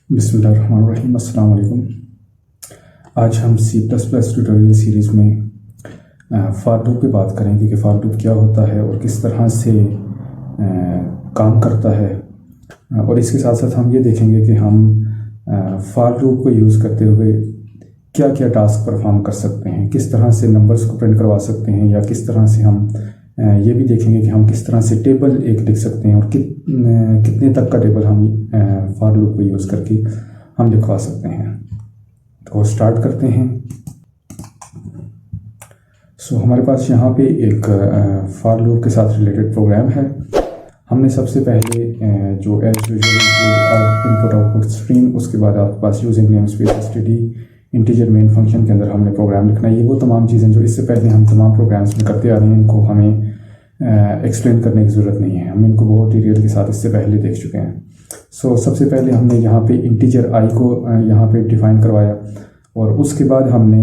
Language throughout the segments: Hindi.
बिस्मिल्लाहिर्रहमानिर्रहीम। अस्सलाम वालेकुम। आज हम C++ ट्यूटोरियल सीरीज़ में फॉर लूप की बात करेंगे कि फॉर लूप क्या होता है और किस तरह से काम करता है। और इसके साथ साथ हम ये देखेंगे कि हम फॉर लूप को यूज़ करते हुए क्या क्या टास्क परफॉर्म कर सकते हैं, किस तरह से नंबर्स को प्रिंट करवा सकते हैं, या किस तरह से हम ये भी देखेंगे कि हम किस तरह से टेबल एक लिख सकते हैं और कितने तक का टेबल हम फॉर लूप को यूज़ करके हम लिखवा सकते हैं। तो स्टार्ट करते हैं। हमारे पास यहाँ पे एक फॉर लूप के साथ रिलेटेड प्रोग्राम है। हमने सबसे पहले जो as usual input output stream, उसके बाद आपके पास using namespace std integer main function के अंदर हमने प्रोग्राम लिखना है। ये वो तमाम चीज़ें जो इससे पहले हम तमाम प्रोग्राम्स में करते आ रहे हैं, इनको हमें एक्सप्लेन करने की ज़रूरत नहीं है। हम इनको बहुत डिटेल के साथ इससे पहले देख चुके हैं। सबसे पहले हमने यहाँ पे इंटीजर आई को यहाँ पे डिफ़ाइन करवाया, और उसके बाद हमने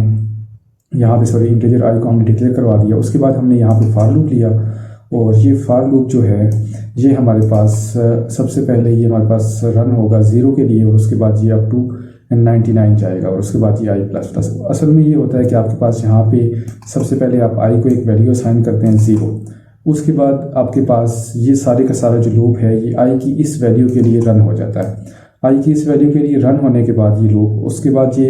यहाँ पे इंटीजर आई को हमने डिक्लेयर करवा दिया। उसके बाद हमने यहाँ पे फॉर लूप लिया, और ये फॉर लूप जो है ये हमारे पास सबसे पहले ये हमारे पास रन होगा 0 के लिए, और उसके बाद ये अप टू 99 जाएगा, और उसके बाद ये आई प्लस प्लस। असल में ये होता है कि आपके पास यहाँ पे सबसे पहले आप आई को एक वैल्यू असाइन करते हैं 0। उसके बाद आपके पास ये सारे का सारा जो लूप है ये आई की इस वैल्यू के लिए रन हो जाता है। आई की इस वैल्यू के लिए रन होने के बाद ये लूप उसके बाद ये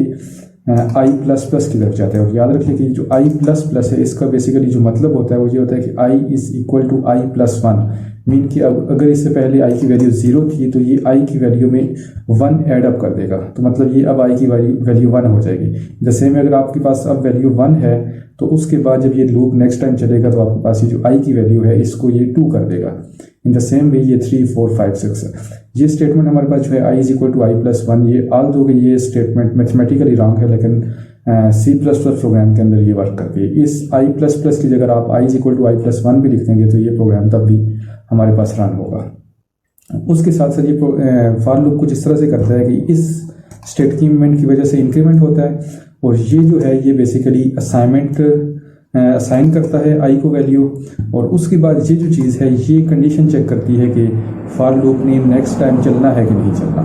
आई प्लस प्लस की तरफ जाता है। और याद रखिए कि जो आई प्लस प्लस है इसका बेसिकली जो मतलब होता है वो ये होता है कि i is equal to I plus 1। Mean कि अब अगर इससे पहले आई की वैल्यू 0 थी तो ये आई की वैल्यू में 1 ऐड अप कर देगा, तो मतलब ये अब आई की वैल्यू 1 हो जाएगी। जैसे में अगर आपके पास अब वैल्यू 1 है तो उसके बाद जब ये लूप नेक्स्ट टाइम चलेगा तो आपके पास ये जो आई की वैल्यू है इसको ये 2 कर देगा। इन द सेम वे ये 3 4 5 6 है। ये स्टेटमेंट हमारे पास जो है i is equal to I plus 1, ये ऑल दो ये स्टेटमेंट मैथमेटिकली रॉन्ग है, लेकिन C++ प्रोग्राम के अंदर ये वर्क करती है। इस आई प्लस प्लस की जगह आप i is equal to I plus 1 भी लिख देंगे तो ये प्रोग्राम तब भी हमारे पास रन होगा। उसके साथ साथ ये फॉर लूप कुछ इस तरह से करता है कि इस स्टेटमेंट की वजह से इंक्रीमेंट होता है, और ये जो है ये बेसिकली असाइन करता है आई को वैल्यू, और उसके बाद ये जो चीज़ है ये कंडीशन चेक करती है कि फॉर लूप ने नेक्स्ट टाइम चलना है कि नहीं चलना।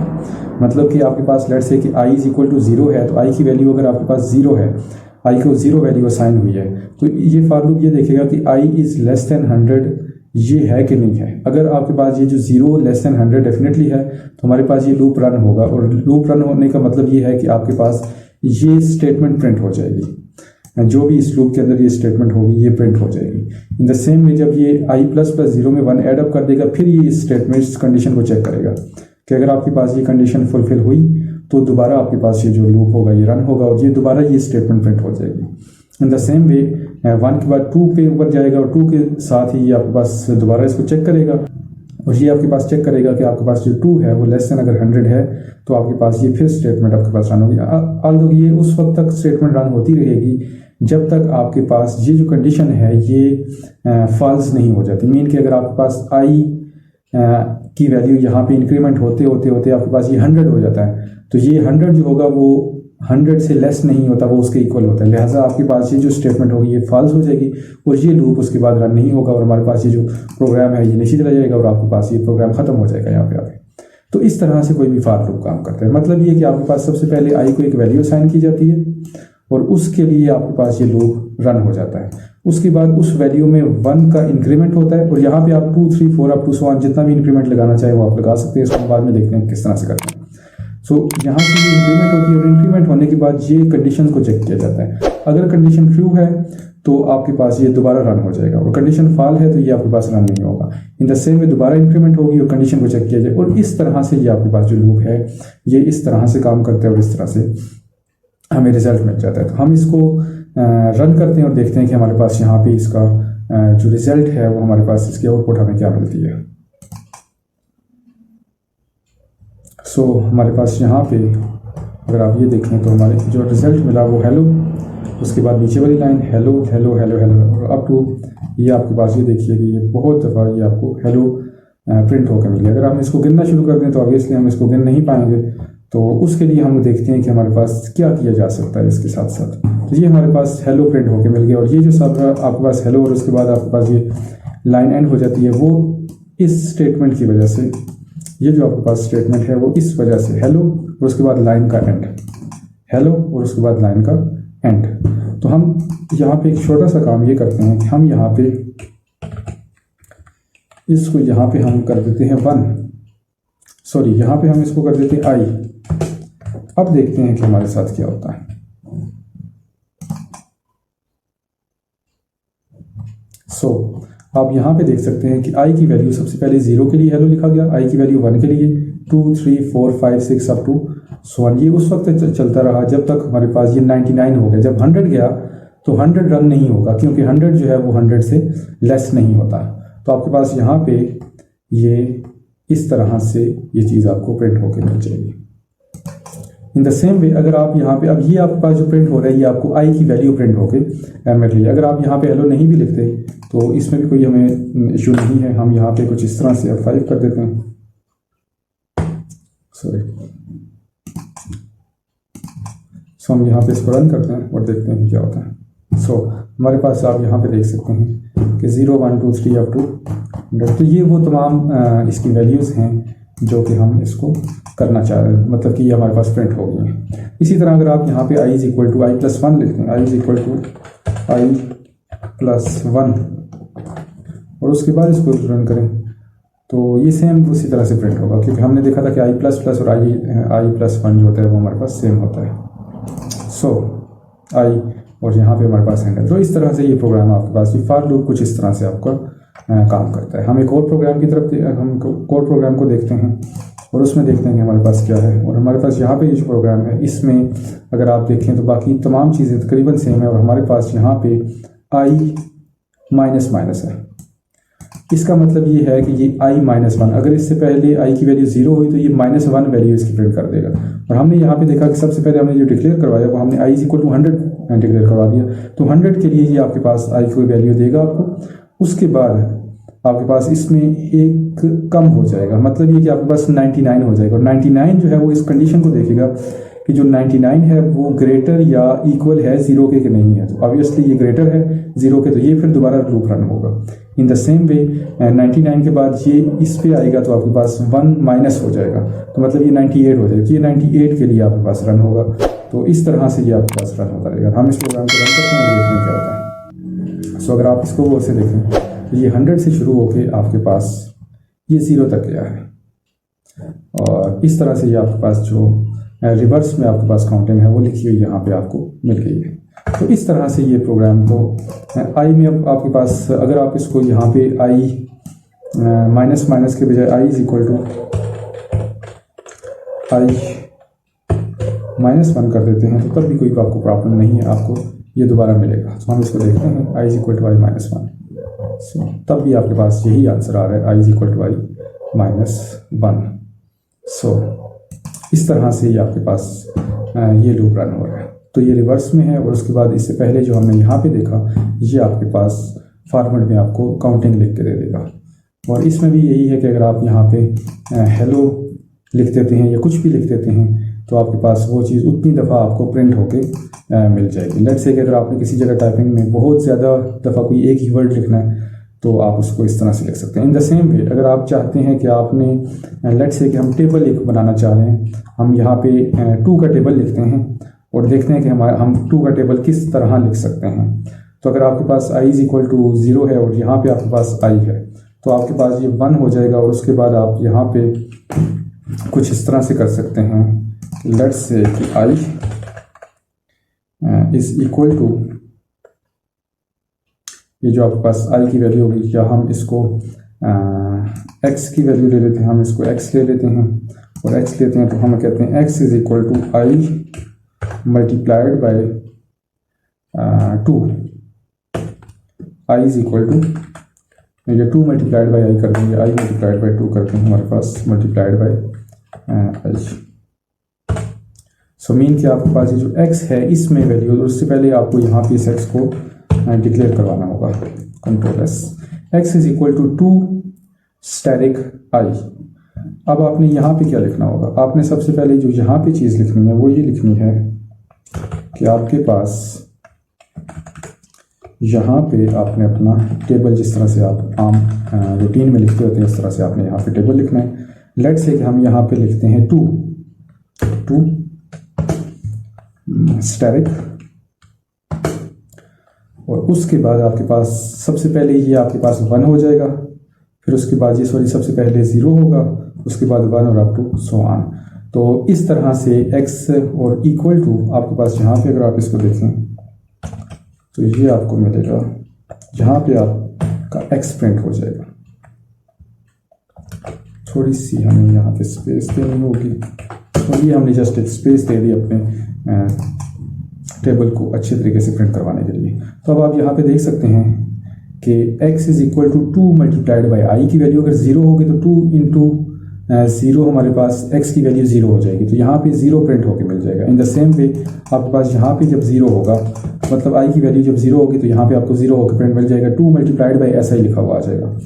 मतलब कि आपके पास लेट्स से कि आई इज इक्वल टू 0 है, तो आई की वैल्यू अगर आपके पास 0 है, आई को 0 वैल्यू असाइन हुई है, तो ये फॉर लूप ये देखेगा कि आई इज़ लेस देन 100 ये है कि नहीं है। अगर आपके पास ये जो 0 लेस देन 100 डेफिनेटली है तो हमारे पास ये लूप रन होगा, और लूप रन होने का मतलब ये है कि आपके पास ये स्टेटमेंट प्रिंट हो जाएगी। जो भी इस लूप के अंदर ये स्टेटमेंट होगी ये प्रिंट हो जाएगी। इन द सेम में जब ये आई प्लस प्लस 0 में 1 ऐड अप कर देगा, फिर ये इस स्टेटमेंट इस कंडीशन को चेक करेगा कि अगर आपके पास ये कंडीशन फुलफिल हुई तो दोबारा आपके पास ये जो लूप होगा ये रन होगा, और ये दोबारा ये स्टेटमेंट प्रिंट हो जाएगी। इन द सेम वे 1 के बाद 2 पे ऊपर जाएगा, और 2 के साथ ही ये आपके पास दोबारा इसको चेक करेगा, और ये आपके पास चेक करेगा कि आपके पास जो 2 है वो लेस देन अगर 100 है तो आपके पास ये फिर स्टेटमेंट आपके पास रन होगी। ऑल्दो ये उस वक्त तक स्टेटमेंट रन होती रहेगी जब तक आपके पास ये जो कंडीशन है ये फॉल्स नहीं हो जाती। मीन कि अगर आपके पास आई की वैल्यू यहाँ पे इंक्रीमेंट होते होते होते आपके पास ये 100 हो जाता है, तो ये 100 जो होगा वो 100 से लेस नहीं होता, वो उसके इक्वल होता है। लिहाजा आपके पास ये जो स्टेटमेंट होगी ये फॉल्स हो जाएगी, और ये लूप उसके बाद रन नहीं होगा, और हमारे पास ये जो प्रोग्राम है ये नीचे चला जाएगा, और आपके पास ये प्रोग्राम खत्म हो जाएगा यहाँ पे आके। तो इस तरह से कोई भी फॉर लूप काम करता है। मतलब ये कि आपके पास सबसे पहले आई को एक वैल्यू असाइन की जाती है, और उसके लिए आपके पास ये लूप रन हो जाता है। उसके बाद उस वैल्यू में 1 का इंक्रीमेंट होता है, और यहाँ पे आप 2 3 4 अप टू सो ऑन जितना भी इंक्रीमेंट लगाना चाहे वो आप लगा सकते हैं। इसको बाद में देखते हैं किस तरह से करते हैं। यहाँ से ये इंक्रीमेंट होती है, और इंक्रीमेंट होने के बाद ये कंडीशन को चेक किया जाता है। अगर कंडीशन ट्रू है तो आपके पास ये दोबारा रन हो जाएगा, और कंडीशन फॉल है तो ये आपके पास रन नहीं होगा। इन द सेम में दोबारा इंक्रीमेंट होगी और कंडीशन को चेक किया जाए, और इस तरह से ये आपके पास जो लूप है ये इस तरह से काम करते हैं, और इस तरह से हमें रिजल्ट मिल जाता है। तो हम इसको रन करते हैं और देखते हैं कि हमारे पास यहाँ पे इसका जो रिजल्ट है वो हमारे पास इसकी आउटपुट हमें क्या मिलती है। हमारे पास यहाँ पे अगर आप ये देखें तो हमारे जो रिजल्ट मिला वो हेलो, उसके बाद नीचे वाली line hello hello hello hello, और अप टू ये आपके पास ये देखिए कि ये बहुत दफ़ा ये आपको हेलो प्रिंट होकर मिल गया। अगर हम इसको गिनना शुरू कर दें तो ऑब्वियसली हम इसको गिन नहीं पाएंगे, तो उसके लिए हम देखते हैं कि हमारे पास क्या किया जा सकता है इसके साथ साथ। तो ये हमारे पास हेलो प्रिंट होकर मिल गया, और ये जो सब आपके पास हेलो और उसके बाद आपके पास ये लाइन एंड हो जाती है, वो इस स्टेटमेंट की वजह से ये जो आपके पास स्टेटमेंट है वो इस वजह से हेलो और उसके बाद लाइन का एंड, हेलो और उसके बाद लाइन का एंड। तो हम यहाँ पे एक छोटा सा काम ये करते हैं कि हम यहाँ पे इसको यहाँ पे हम कर देते हैं 1, सॉरी यहाँ पे हम इसको कर देते हैं आई। अब देखते हैं कि हमारे साथ क्या होता है। आप यहाँ पे देख सकते हैं कि i की वैल्यू सबसे पहले 0 के लिए हेलो लिखा गया, i की वैल्यू 1 के लिए, 2 3 4 5 6 अप टू 1। ये उस वक्त चलता रहा जब तक हमारे पास ये 99 हो गया। जब 100 गया तो 100 रन नहीं होगा, क्योंकि 100 जो है वो 100 से लेस नहीं होता। तो आपके पास यहाँ पे ये इस तरह से ये चीज़ आपको प्रिंट होके मिल जाएगी। इन द सेम वे अगर आप यहाँ पे, अब ये आपके पास जो प्रिंट हो रहा है ये आपको आई की वैल्यू प्रिंट होके मिल रही है। अगर आप यहाँ पे हेलो नहीं भी लिखते तो इसमें भी कोई हमें इशू नहीं है। हम यहाँ पे कुछ इस तरह से F5 कर देते हैं, सॉरी। हम यहाँ पे इसको रन करते हैं और देखते हैं क्या होता है। हमारे पास आप यहाँ पे देख सकते हैं कि 0 1 2 3 अप टू 100। तो ये वो तमाम इसकी वैल्यूज़ हैं जो कि हम इसको करना चाह रहे हैं, मतलब कि ये हमारे पास प्रिंट हो गई हैं। इसी तरह अगर आप यहाँ पे i is equal to I plus 1 लिखते हैं, i is equal to I plus 1 और उसके बाद इसको रन करें तो ये सेम उसी तरह से प्रिंट होगा, क्योंकि हमने देखा था कि i प्लस प्लस और आई प्लस 1 जो होता है वो हमारे पास सेम होता है। आई और यहाँ पे हमारे पास एंड है। तो इस तरह से ये प्रोग्राम आपके पास, ये फॉर लूप कुछ इस तरह से आपका काम करता है। हम एक और प्रोग्राम की तरफ हम कोड प्रोग्राम को देखते हैं और उसमें देखते हैं कि हमारे पास क्या है। और हमारे पास यहाँ पे ये जो प्रोग्राम है इसमें अगर आप देखें तो बाकी तमाम चीज़ें तकरीबन सेम है और हमारे पास यहाँ पे आई माइनस माइनस है। इसका मतलब ये है कि ये i माइनस 1, अगर इससे पहले i की वैल्यू 0 हुई तो ये -1 वैल्यू इसकी प्रिंट कर देगा। और हमने यहाँ पे देखा कि सबसे पहले हमने जो डिक्लेयर करवाया वो हमने i is equal to 100 declare करवा दिया। तो 100 के लिए ये आपके पास i की वैल्यू देगा आपको। उसके बाद आपके पास इसमें एक कम हो जाएगा, मतलब ये कि आपके पास 99 हो जाएगा। और 99 जो है वो इस कंडीशन को देखेगा कि जो 99 है वो ग्रेटर या इक्वल है 0 के नहीं है। तो ऑब्वियसली ये ग्रेटर है 0 के, तो ये फिर दोबारा लूप रन होगा। इन द सेम वे 99 के बाद ये इस पे आएगा तो आपके पास 1 माइनस हो जाएगा, तो मतलब ये 98 हो जाएगा। तो ये 98 के लिए आपके पास रन होगा। तो इस तरह से ये आपके पास रन होता रहेगा। हम इस प्रोग्राम को रन करते हैं और देखते हैं क्या होता है। अगर आप इसको गौर से देखें तो ये 100 से शुरू होके आपके पास ये 0 तक गया है। और इस तरह से ये आपके पास जो रिवर्स में आपके पास काउंटिंग है वो लिखी हुई यहाँ पे आपको मिल गई है। तो इस तरह से ये प्रोग्राम को आई में अब आपके पास, अगर आप इसको यहाँ पे आई माइनस माइनस के बजाय आई इज इक्वल टू आई -1 कर देते हैं तो तब भी कोई आपको प्रॉब्लम नहीं है, आपको ये दोबारा मिलेगा। तो हम इसको देखते हैं आई इज इक्वल टू आई -1। तब भी आपके पास यही आंसर आ रहा है आई इज इक्वल टू आई -1। इस तरह से ये आपके पास ये लूप रन हो रहा है। तो ये रिवर्स में है और उसके बाद इससे पहले जो हमने यहाँ पे देखा ये आपके पास फॉर्मेट में आपको काउंटिंग लिख के दे देगा। और इसमें भी यही है कि अगर आप यहाँ पे हेलो लिख देते हैं या कुछ भी लिख देते हैं तो आपके पास वो चीज़ उतनी दफ़ा आपको प्रिंट होके मिल जाएगी। लेट्स से कि अगर आपने किसी जगह टाइपिंग में बहुत ज़्यादा दफ़ा कोई एक ही वर्ड लिखना है तो आप उसको इस तरह से लिख सकते हैं। इन द सेम वे अगर आप चाहते हैं कि आपने लेट्स से कि हम टेबल एक बनाना चाह रहे हैं, हम यहाँ पे 2 का टेबल लिखते हैं और देखते हैं कि हम 2 का टेबल किस तरह लिख सकते हैं। तो अगर आपके पास i इज इक्वल टू 0 है और यहाँ पे आपके पास i है तो आपके पास ये 1 हो जाएगा। और उसके बाद आप यहाँ पे कुछ इस तरह से कर सकते हैं, लेट्स से कि i इज इक्वल टू, ये जो आपके पास i की वैल्यू होगी, या हम इसको x की वैल्यू ले लेते हैं, हम इसको x ले लेते हैं और x लेते हैं तो हम कहते हैं x is equal to i multiplied by 2। i is equal to, ये 2 मल्टीप्लाइड बाय i कर देंगे, i मल्टीप्लाइड बाय 2 करते हैं हमारे पास multiplied by i। So mean कि आपके पास ये जो x है इसमें वैल्यू, और उससे पहले आपको यहाँ पे इस x को डिक्लेयर करवाना होगा, control s। x is equal to 2 static i। अब आपने यहाँ पे क्या लिखना होगा, आपने सबसे पहले जो यहाँ पे चीज़ लिखनी है वो ये लिखनी है कि आपके पास यहाँ पे आपने अपना टेबल, जिस तरह से आप आम रूटीन में लिखते होते हैं इस तरह से आपने यहाँ पे टेबल लिखना है। लेट्स से हम यहाँ पे लिखते हैं टू स्टैटिक, और उसके बाद आपके पास सबसे पहले ये आपके पास 1 हो जाएगा, फिर उसके बाद ये सबसे पहले 0 होगा, उसके बाद 1 और अप टू सो ऑन। तो इस तरह से x और इक्वल टू आपके पास यहाँ पे अगर आप इसको देखें तो ये आपको मिलेगा, यहाँ पे आपका x प्रिंट हो जाएगा। थोड़ी सी हमें यहाँ पे स्पेस देनी होगी, तो ये हमने जस्ट एक स्पेस दे दी अपने टेबल को अच्छे तरीके से प्रिंट करवाने के लिए। तो अब आप यहाँ पे देख सकते हैं कि x is equal to 2 multiplied by I की वैल्यू अगर 0 होगी तो 2 इंटू 0 हमारे पास x की वैल्यू 0 हो जाएगी, तो यहाँ पे 0 प्रिंट होके मिल जाएगा। इन द सेम वे आपके पास यहाँ पे जब 0 होगा, मतलब i की वैल्यू जब 0 होगी तो यहाँ पे आपको 0 होकर प्रिंट मिल जाएगा, 2 मल्टीप्लाइड बाई ऐसा ही लिखा हुआ आ जाएगा।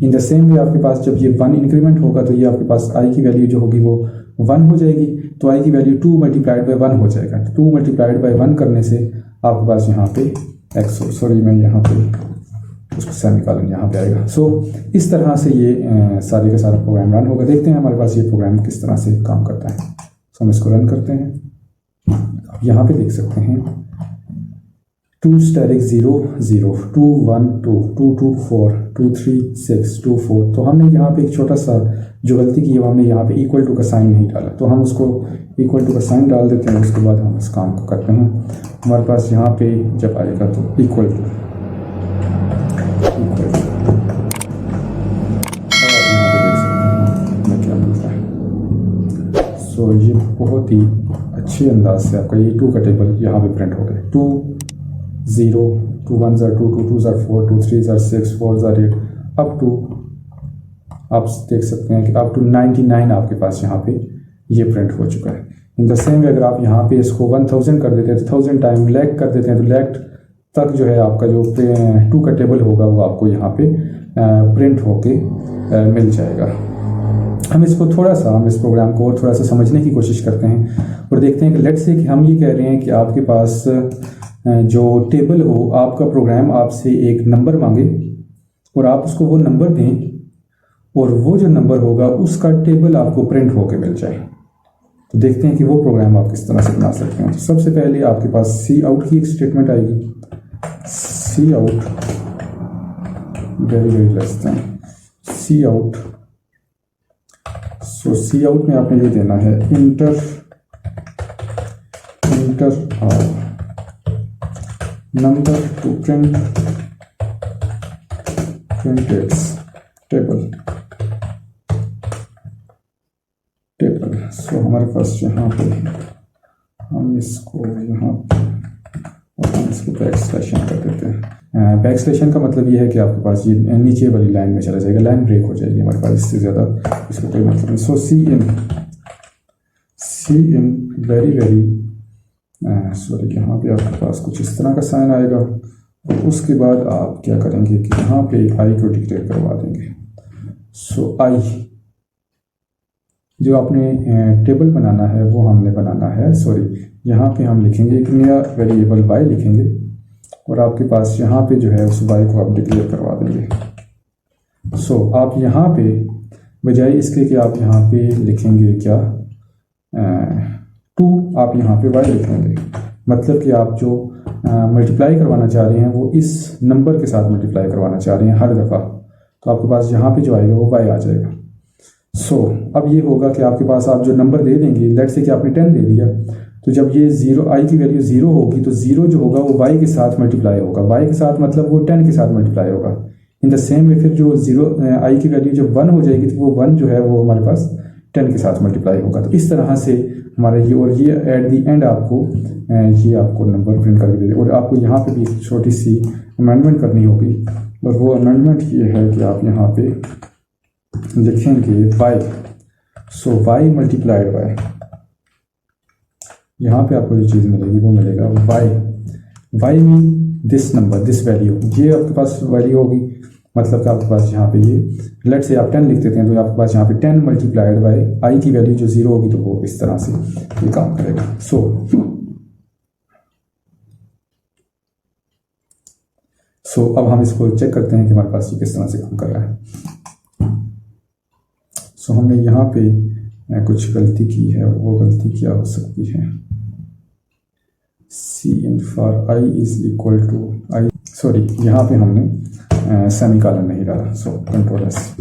इन द सेम वे आपके पास जब ये 1 इंक्रीमेंट होगा तो ये आपके पास i की वैल्यू जो होगी वो 1 हो जाएगी, तो i की वैल्यू 2 मल्टीप्लाइड बाई 1 हो जाएगा। 2 मल्टीप्लाइड बाई 1 करने से आपके पास यहाँ पे x, सॉरी मैं यहाँ पे उसको सेमीकोलन यहाँ पे आएगा। सो इस तरह से ये सारे का सारा प्रोग्राम रन होगा। देखते हैं हमारे पास ये प्रोग्राम किस तरह से काम करता है। सो हम इसको रन करते हैं। आप यहाँ पे देख सकते हैं 2 स्टैटिक 0 0 2 1 2 2 2 4 2 3 6 2 4। तो हमने यहाँ पे एक छोटा सा जो गलती की है वो हमने यहाँ पे इक्वल टू का साइन नहीं डाला, तो हम उसको इक्वल टू का साइन डाल देते हैं। उसके बाद हम इस काम को करते हैं। हमारे पास यहाँ पे जब आएगा तो इक्वल टू सो ये बहुत ही अच्छे अंदाज से आपका ये 2 का टेबल यहाँ पे प्रिंट हो गया। 2 0 2 1 2 2 2 4 2 3 6 4 8 अप टू आप देख सकते हैं कि अप टू 99 आपके पास यहाँ पे ये प्रिंट हो चुका है। इन द सेम वे अगर आप यहाँ पे इसको 1000 कर देते हैं तो 1000 टाइम लैग कर देते हैं तो लैग तक जो है आपका जो 2 का टेबल होगा वो आपको यहाँ पे प्रिंट होके मिल जाएगा। हम इसको हम इस प्रोग्राम को और थोड़ा सा समझने की कोशिश करते हैं और देखते हैं कि लेट्स से कि हम ये कह रहे हैं कि आपके पास जो टेबल हो, आपका प्रोग्राम आपसे एक नंबर मांगे और आप उसको वो नंबर दें और वो जो नंबर होगा उसका टेबल आपको प्रिंट होके मिल जाए। तो देखते हैं कि वो प्रोग्राम आप किस तरह से बना सकते हैं। तो सबसे पहले आपके पास सी आउट की एक स्टेटमेंट आएगी, cout very less than cout. So cout में आपने ये देना है enter number to print its table. So हमारे पास यहाँ पे हम इसको यहाँ पे और हम इसको बैक स्लैशन कर देते हैं। बैक स्लैशन का मतलब ये है कि आपके पास ये नीचे वाली लाइन में चला जाएगा, लाइन ब्रेक हो जाएगी हमारे पास, इससे ज़्यादा इसको कोई मतलब नहीं। सो सी इन वेरी सॉरी, यहाँ पे आपके पास कुछ इस तरह का साइन आएगा और उसके बाद आप क्या करेंगे कि यहाँ पे आई को डिक्लेयर करवा देंगे। सो आई जो आपने टेबल बनाना है वो हमने बनाना है, सॉरी यहाँ पे हम लिखेंगे एक नया वेरिएबल y लिखेंगे और आपके पास यहाँ पे जो है उस y को आप डिक्लेयर करवा देंगे। सो आप यहाँ पे बजाय इसके कि आप यहाँ पे लिखेंगे क्या 2, आप यहाँ पे y लिखेंगे। मतलब कि आप जो मल्टीप्लाई करवाना चाह रहे हैं वो इस नंबर के साथ मल्टीप्लाई करवाना चाह रहे हैं हर दफ़ा, तो आपके पास यहाँ पे जो आएगा वो y आ जाएगा। सो अब ये होगा कि आपके पास आप जो नंबर दे देंगे, लेट्स से कि आपने 10 दे दिया, तो जब ये 0 आई की वैल्यू 0 होगी तो 0 जो होगा वो y के साथ मल्टीप्लाई होगा, y के साथ मतलब वो 10 के साथ मल्टीप्लाई होगा। इन द सेम वे फिर जो 0 आई की वैल्यू जब 1 हो जाएगी तो वो 1 जो है वो हमारे पास 10 के साथ मल्टीप्लाई होगा। तो इस तरह से हमारा ये और ये एट दी एंड आपको ये आपको नंबर प्रिंट करके दे दे। और आपको यहाँ पे भी एक छोटी सी अमेंडमेंट करनी होगी और वो अमेंडमेंट ये है कि आप यहाँ पे लिखेंगे y। So y multiplied by, यहाँ पे आपको जो चीज़ मिलेगी वो मिलेगा y mean this number, this value, ये आपके पास वैल्यू होगी। मतलब कि आपके पास यहाँ पे ये लेट से आप 10 लिख देते हैं तो आपके पास यहाँ पे 10 मल्टीप्लाइड बाय आई की वैल्यू जो 0 होगी तो वो इस तरह से ये काम करेगा। सो अब हम इसको चेक करते हैं कि हमारे पास ये किस तरह से काम कर रहा है। सो हमने यहाँ पे कुछ गलती की है, वो गलती क्या हो सकती है? Cin for I is equal to i, sorry यहाँ पे हमने सेमीकोलन नहीं डाला, so control S.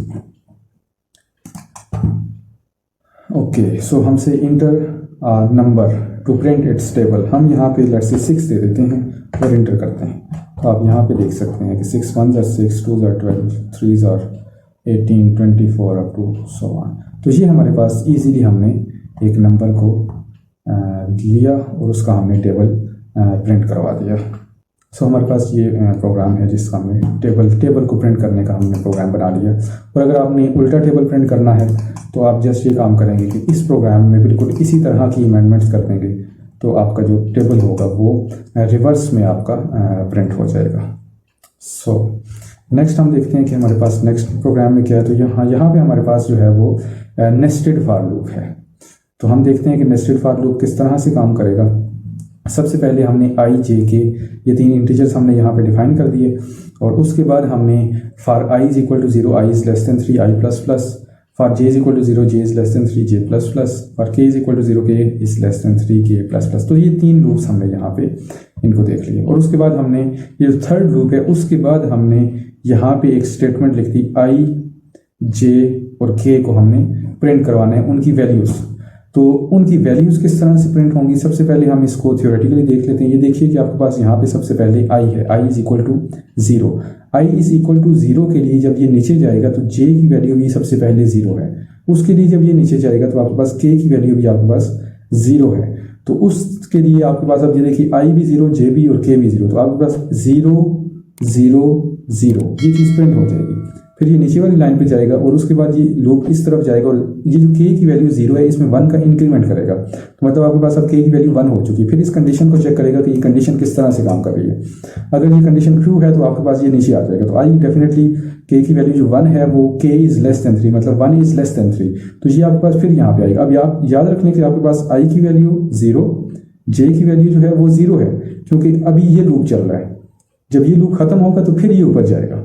Okay, so हमसे enter number to print its table, हम यहाँ पे लेट्स से 6 दे देते हैं और इंटर करते हैं। तो आप यहाँ पे देख सकते हैं कि 6 1 6 2 12 3 18 24 अप टू सो ऑन। तो ये हमारे पास इजीली हमने एक नंबर को लिया और उसका हमने टेबल प्रिंट करवा दिया। सो हमारे पास ये प्रोग्राम है जिसका हमने टेबल को प्रिंट करने का हमने प्रोग्राम बना लिया। और अगर आपने उल्टा टेबल प्रिंट करना है तो आप जस्ट ये काम करेंगे कि इस प्रोग्राम में बिल्कुल इसी तरह की अमेंडमेंट्स कर देंगे, तो आपका जो टेबल होगा वो रिवर्स में आपका प्रिंट हो जाएगा। सो नेक्स्ट हम देखते हैं कि हमारे पास नेक्स्ट प्रोग्राम में क्या है। तो यहाँ पे हमारे पास जो है वो नेस्टेड फॉर लूप है। तो हम देखते हैं कि नेस्टेड फॉर लूप किस तरह से काम करेगा। सबसे पहले हमने आई जे के ये 3 इंटीजर्स हमने यहाँ पे डिफाइन कर दिए, और उसके बाद हमने for I is equal to 0 I is less than 3 I plus plus, for J is equal to 0 J is less than 3 J plus plus, for K is equal to 0 K is less than 3 के प्लस प्लस। तो ये 3 लूप्स हमने यहाँ पे इनको देख लिए। और उसके बाद हमने ये जो थर्ड लूप है उसके बाद हमने यहाँ पे एक स्टेटमेंट लिख दी, आई जे और के को हमने प्रिंट करवाना है उनकी वैल्यूज़। तो उनकी वैल्यूज़ किस तरह से प्रिंट होंगी, सबसे पहले हम इसको थ्योरेटिकली देख लेते हैं। ये देखिए कि आपके पास यहाँ पे सबसे पहले आई है, i is equal to 0। I is equal to 0 के लिए जब ये नीचे जाएगा तो जे की वैल्यू भी सबसे पहले 0 है। उसके लिए जब ये नीचे जाएगा तो आपके पास के की वैल्यू भी आपके पास 0 है। तो उसके लिए आपके पास अब ये देखिए आई भी 0 जे भी और के भी 0, तो आपके पास 0 0 0 ये चीज़ प्रिंट हो जाएगी। फिर ये नीचे वाली लाइन पे जाएगा और उसके बाद ये लूप इस तरफ जाएगा और ये जो के की वैल्यू 0 है इसमें 1 का इंक्रीमेंट करेगा। तो मतलब आपके पास अब के की वैल्यू 1 हो चुकी है। फिर इस कंडीशन को चेक करेगा कि ये कंडीशन किस तरह से काम कर रही है। अगर ये कंडीशन ट्रू है तो आपके पास ये नीचे आ जाएगा। तो आई डेफिनेटली के की वैल्यू जो 1 है वो के इज लेस देन 3, मतलब 1 इज लेस देन 3, तो ये आपके पास फिर यहाँ पे आएगा। अब आप याद रखने के आपके पास आई की वैल्यू 0, जे की वैल्यू जो है वो 0 है, क्योंकि अभी ये लूप चल रहा है। जब ये लूप खत्म होगा तो फिर ये ऊपर जाएगा,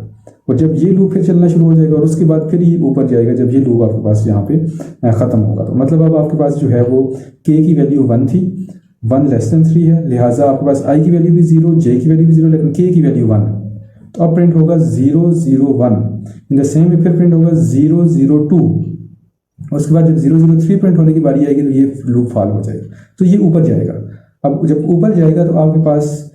और जब ये लूप फिर चलना शुरू हो जाएगा और उसके बाद फिर ये ऊपर जाएगा जब ये लूप आपके पास यहाँ पे खत्म होगा। तो मतलब अब आपके पास जो है वो के की वैल्यू 1 थी, 1 लेस देन 3 है, लिहाजा आपके पास आई की वैल्यू भी 0, जे की वैल्यू भी 0, लेकिन के की वैल्यू 1। तो अब प्रिंट होगा 0 0 1। इन द सेम वे फिर प्रिंट होगा 0 0 2। उसके बाद जब 0 0 3 प्रिंट होने की बारी आएगी तो ये लूप फॉल हो जाएगा, तो ये ऊपर जाएगा। अब जब ऊपर जाएगा तो आपके पास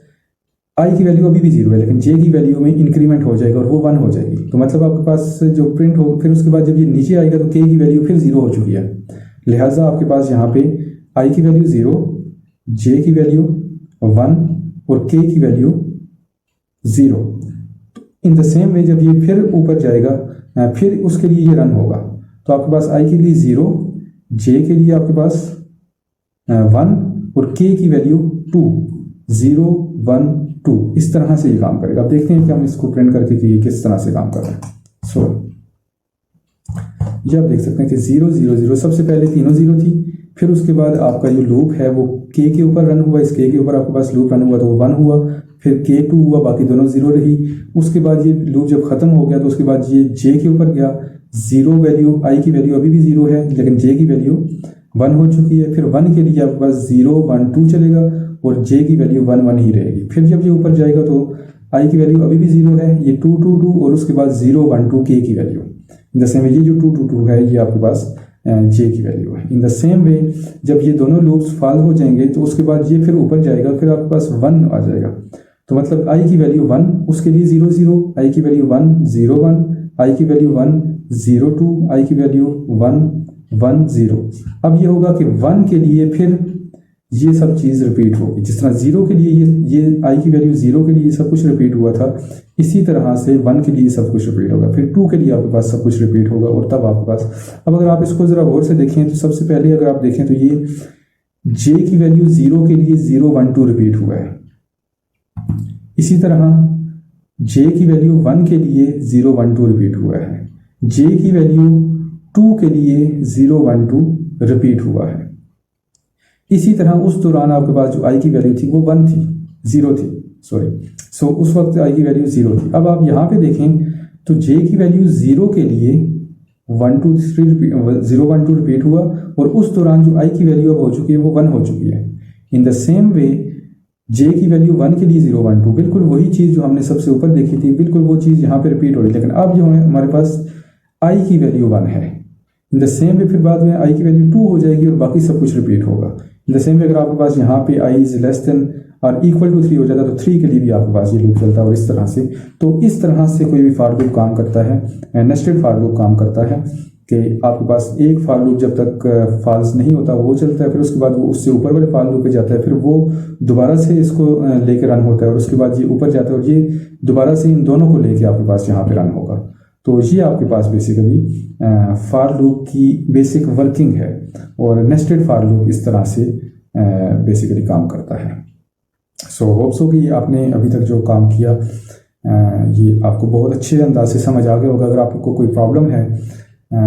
आई की वैल्यू अभी भी 0 है, लेकिन जे की वैल्यू में इंक्रीमेंट हो जाएगा और वो 1 हो जाएगी। तो मतलब आपके पास जो प्रिंट हो, फिर उसके बाद जब ये नीचे आएगा तो के की वैल्यू फिर 0 हो चुकी है। लिहाजा आपके पास यहाँ पे आई की वैल्यू 0, जे की वैल्यू 1 और के की value 0। In the same way जब ये फिर ऊपर जाएगा फिर उसके लिए ये रन होगा। तो आपके पास आई के लिए 0, जे के लिए आपके पास 1 और के की वैल्यू 2, 0 1 2। इस तरह से ये काम करेगा। अब देखते हैं कि हम इसको प्रिंट करके कि ये किस तरह से काम कर रहा है। सो ये आप देख सकते हैं कि 0 0 0 सबसे पहले तीनों 0 थी, फिर उसके बाद आपका जो लूप है वो के ऊपर रन हुआ, इस के ऊपर आपके पास लूप रन हुआ तो वो 1 हुआ, फिर के 2 हुआ, बाकी दोनों 0 रही। उसके बाद ये लूप जब खत्म हो गया तो उसके बाद ये जे के ऊपर गया, 0 वैल्यू, आई की वैल्यू अभी भी 0 है लेकिन जे की वैल्यू 1 हो चुकी है। फिर 1 के लिए आपके पास 0 1 2 चलेगा और जे की वैल्यू 1 1 ही रहेगी। फिर जब ये ऊपर जाएगा तो आई की वैल्यू अभी भी 0 है, ये 2 2 2 और उसके बाद 0 1 2 के की value. In the same way ये जो 2 2 2 है ये आपके पास जे की वैल्यू है। इन द सेम वे जब ये दोनों लूप्स फॉल हो जाएंगे तो उसके बाद ये फिर ऊपर जाएगा, फिर आपके पास 1 आ जाएगा। तो मतलब आई की वैल्यू 1, उसके लिए 0 0, आई की वैल्यू 1 0 1, आई की वैल्यू 1 0 2, आई की वैल्यू 1 1 0। अब ये होगा कि 1 के लिए फिर ये सब चीज़ रिपीट होगी। जिस तरह 0 के लिए ये आई की वैल्यू 0 के लिए सब कुछ रिपीट हुआ था, इसी तरह से 1 के लिए सब कुछ रिपीट होगा, फिर 2 के लिए आपके पास सब कुछ रिपीट होगा और तब आपके पास। अब अगर आप इसको ज़रा गौर से देखें तो सबसे पहले अगर आप देखें तो ये जे की वैल्यू 0 के लिए 0 1 2 रिपीट हुआ है। इसी तरह जे की वैल्यू 1 के लिए 0 1 2 रिपीट हुआ है। जे की वैल्यू 2 के लिए 0 1 2 रिपीट हुआ है। इसी तरह उस दौरान आपके पास जो आई की वैल्यू थी वो 1 थी, 0 थी, सो उस वक्त आई की वैल्यू 0 थी। अब आप यहाँ पे देखें तो जे की वैल्यू 0 के लिए 012 रिपीट हुआ और उस दौरान जो i की वैल्यू अब हो चुकी है वो 1 हो चुकी है। In the same way j की वैल्यू 1 के लिए 012, बिल्कुल वही चीज़ जो हमने सबसे ऊपर देखी थी, बिल्कुल वो चीज़ यहाँ पे रिपीट हो रही है, लेकिन अब जो है हमारे पास i की वैल्यू 1 है। इन द सेम वे फिर बाद में i की वैल्यू 2 हो जाएगी और बाकी सब कुछ रिपीट होगा। इन द सेम वे अगर आपके पास यहाँ पे i इज लेस देन और इक्वल टू 3 हो जाता है तो 3 के लिए भी आपके पास ये लूप चलता है। और इस तरह से, तो इस तरह से कोई भी फॉर लूप काम करता है, नेस्टेड फॉर लूप काम करता है कि आपके पास एक फॉर लूप जब तक फॉल्स नहीं होता वो चलता है, फिर उसके बाद वो उससे ऊपर वाले फॉर लूप पे जाता है, फिर वो दोबारा से इसको लेके रन होता है और उसके बाद ये ऊपर जाता है और ये दोबारा से इन दोनों को लेके आपके पास यहाँ पे रन होगा। तो ये आपके पास बेसिकली फॉर लूप की बेसिक वर्किंग है और नेस्टेड फॉर लूप इस तरह से बेसिकली काम करता है। सो होप सो कि आपने अभी तक जो काम किया ये आपको बहुत अच्छे अंदाज से समझ आ गया होगा। अगर आपको कोई प्रॉब्लम है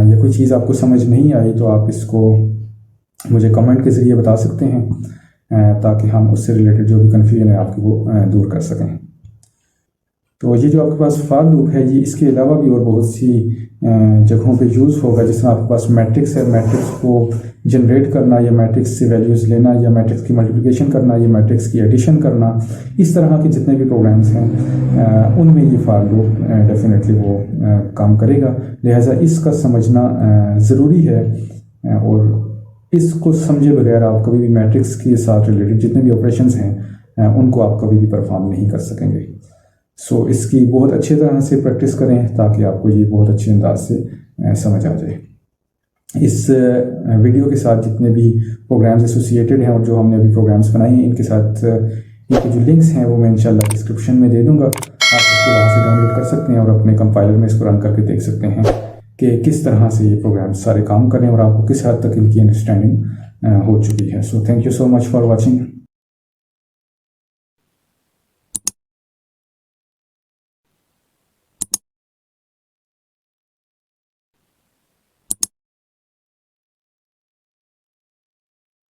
या कोई चीज़ आपको समझ नहीं आई तो आप इसको मुझे कमेंट के ज़रिए बता सकते हैं ताकि हम उससे रिलेटेड जो भी कन्फ्यूजन है आपकी वो दूर कर सकें। तो ये जो आपके पास फॉर लूप है ये इसके अलावा भी और बहुत सी जगहों पे यूज़ होगा। जिस तरह आपके पास मैट्रिक्स है, मैट्रिक्स को जनरेट करना या मैट्रिक्स से वैल्यूज़ लेना या मैट्रिक्स की मल्टीप्लिकेशन करना या मैट्रिक्स की एडिशन करना, इस तरह के जितने भी प्रोग्राम्स हैं उनमें ये फॉर लूप डेफिनेटली वो काम करेगा। लिहाजा इसका समझना ज़रूरी है और इसको समझे बगैर आप कभी भी मैट्रिक्स के साथ रिलेटेड जितने भी ऑपरेशंस हैं उनको आप कभी भी परफॉर्म नहीं कर सकेंगे। सो इसकी बहुत अच्छी तरह से प्रैक्टिस करें ताकि आपको ये बहुत अच्छे अंदाज से समझ आ जाए। इस वीडियो के साथ जितने भी प्रोग्राम्स एसोसिएटेड हैं और जो हमने अभी प्रोग्राम्स बनाए हैं इनके साथ इनके जो लिंक्स हैं वो मैं इंशाल्लाह डिस्क्रिप्शन में दे दूंगा। आप इसको वहाँ से डाउनलोड कर सकते हैं और अपने कंपाइलर में इसको रन करके देख सकते हैं कि किस तरह से ये प्रोग्राम सारे काम करें और आपको किस हद तक इनकी अंडरस्टैंडिंग हो चुकी है। So thank you so much for watching.